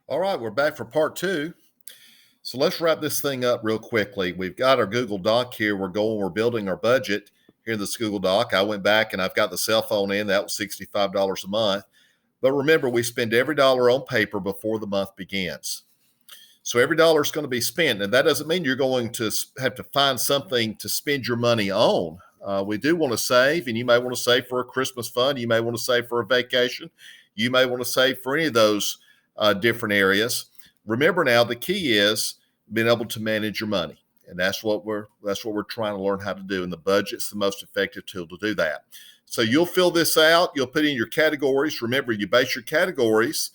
All right, we're back for part two. So let's wrap this thing up real quickly. We've got our Google Doc here. We're building our budget here in this Google Doc. I went back and I've got the cell phone in. That was $65 a month. But remember, we spend every dollar on paper before the month begins. So every dollar is going to be spent. And that doesn't mean you're going to have to find something to spend your money on. We do want to save, and you may want to save for a Christmas fund. You may want to save for a vacation. You may want to save for any of those different areas. Remember now, the key is being able to manage your money. And that's what we're trying to learn how to do. And the budget's the most effective tool to do that. So you'll fill this out. You'll put in your categories. Remember, you base your categories.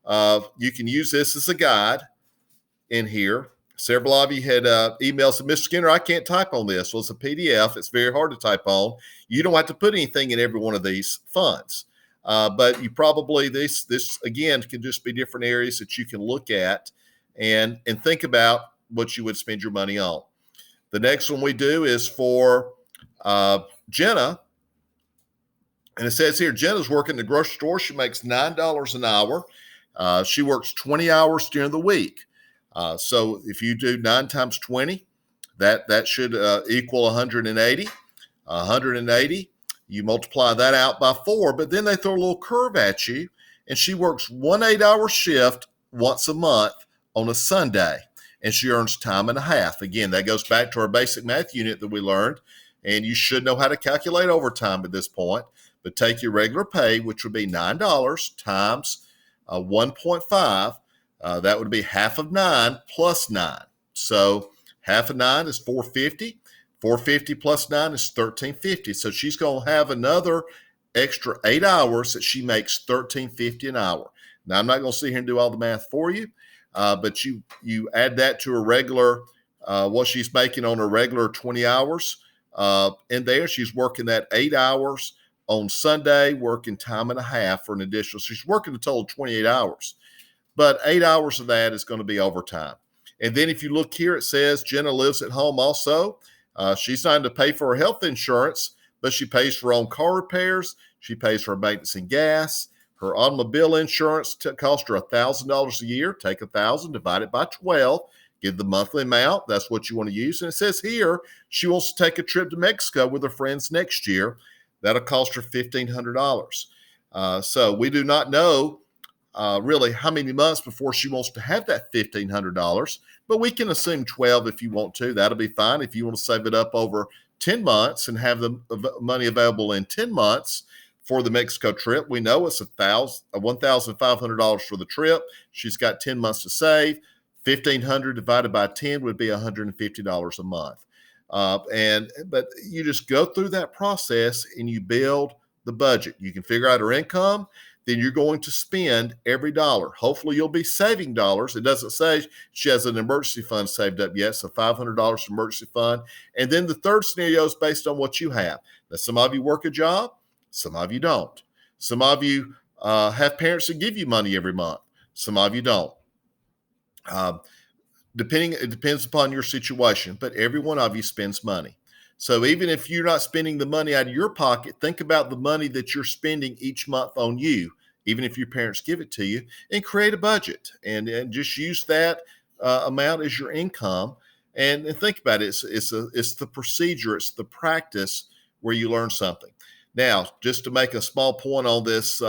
You can use this as a guide in here. Several of you had emails to Mr. Skinner, I can't type on this. Well, it's a PDF. It's very hard to type on. You don't have to put anything in every one of these funds. But you probably, this again, can just be different areas that you can look at and think about what you would spend your money on. The next one we do is for Jenna. And it says here, Jenna's working in the grocery store. She makes $9 an hour. She works 20 hours during the week. So if you do 9 times 20, that should equal 180. 180, you multiply that out by 4, but then they throw a little curve at you, and she works 1 8-hour shift once a month on a Sunday, and she earns time and a half. Again, that goes back to our basic math unit that we learned, and you should know how to calculate overtime at this point. But take your regular pay, which would be $9 times 1.5. That would be half of 9 plus 9. So half of 9 is 450. 450 plus 9 is 1350. So she's going to have another extra 8 hours that she makes $1350 an hour. Now, I'm not going to sit here and do all the math for you, but you add that to her regular, what she's making on her regular 20 hours. In there, she's working that 8 hours on Sunday, working time and a half for an additional. So she's working a total of 28 hours. But 8 hours of that is going to be overtime. And then if you look here, it says Jenna lives at home also. She's not to pay for her health insurance, but she pays for her own car repairs. She pays for her maintenance and gas. Her automobile insurance costs her $1,000 a year. Take 1,000, divide it by 12, give the monthly amount. That's what you want to use. And it says here she wants to take a trip to Mexico with her friends next year. That'll cost her $1,500. So we do not know really how many months before she wants to have that $1,500, but we can assume 12 if you want to. That'll be fine. If you want to save it up over 10 months and have the money available in 10 months for the Mexico trip, we know it's $1,500 for the trip. She's got 10 months to save. $1,500 divided by 10 would be $150 a month. But you just go through that process and you build the budget. You can figure out her income. Then you're going to spend every dollar. Hopefully you'll be saving dollars. It doesn't say she has an emergency fund saved up yet, so $500 emergency fund. And then the third scenario is based on what you have. Now, some of you work a job, some of you don't. Some of you have parents that give you money every month. Some of you don't. It depends upon your situation, but every one of you spends money. So even if you're not spending the money out of your pocket, think about the money that you're spending each month on you, even if your parents give it to you, and create a budget and just use that amount as your income. And think about it. It's the procedure. It's the practice where you learn something. Now, just to make a small point on this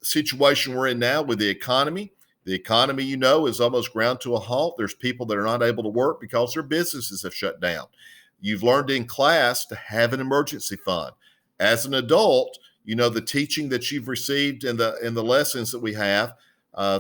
situation we're in now with the economy, is almost ground to a halt. There's people that are not able to work because their businesses have shut down. You've learned in class to have an emergency fund. As an adult, the teaching that you've received in the lessons that we have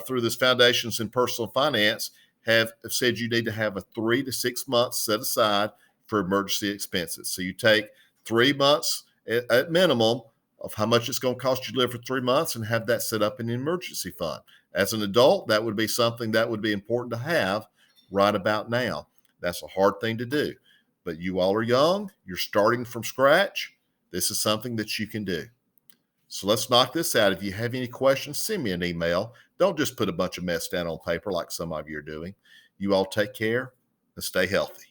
through this Foundations in Personal Finance have said you need to have a 3 to 6 months set aside for emergency expenses. So you take 3 months at minimum of how much it's going to cost you to live for 3 months and have that set up in an emergency fund. As an adult, that would be something that would be important to have right about now. That's a hard thing to do. But you all are young. You're starting from scratch. This is something that you can do. So let's knock this out. If you have any questions, send me an email. Don't just put a bunch of mess down on paper like some of you are doing. You all take care and stay healthy.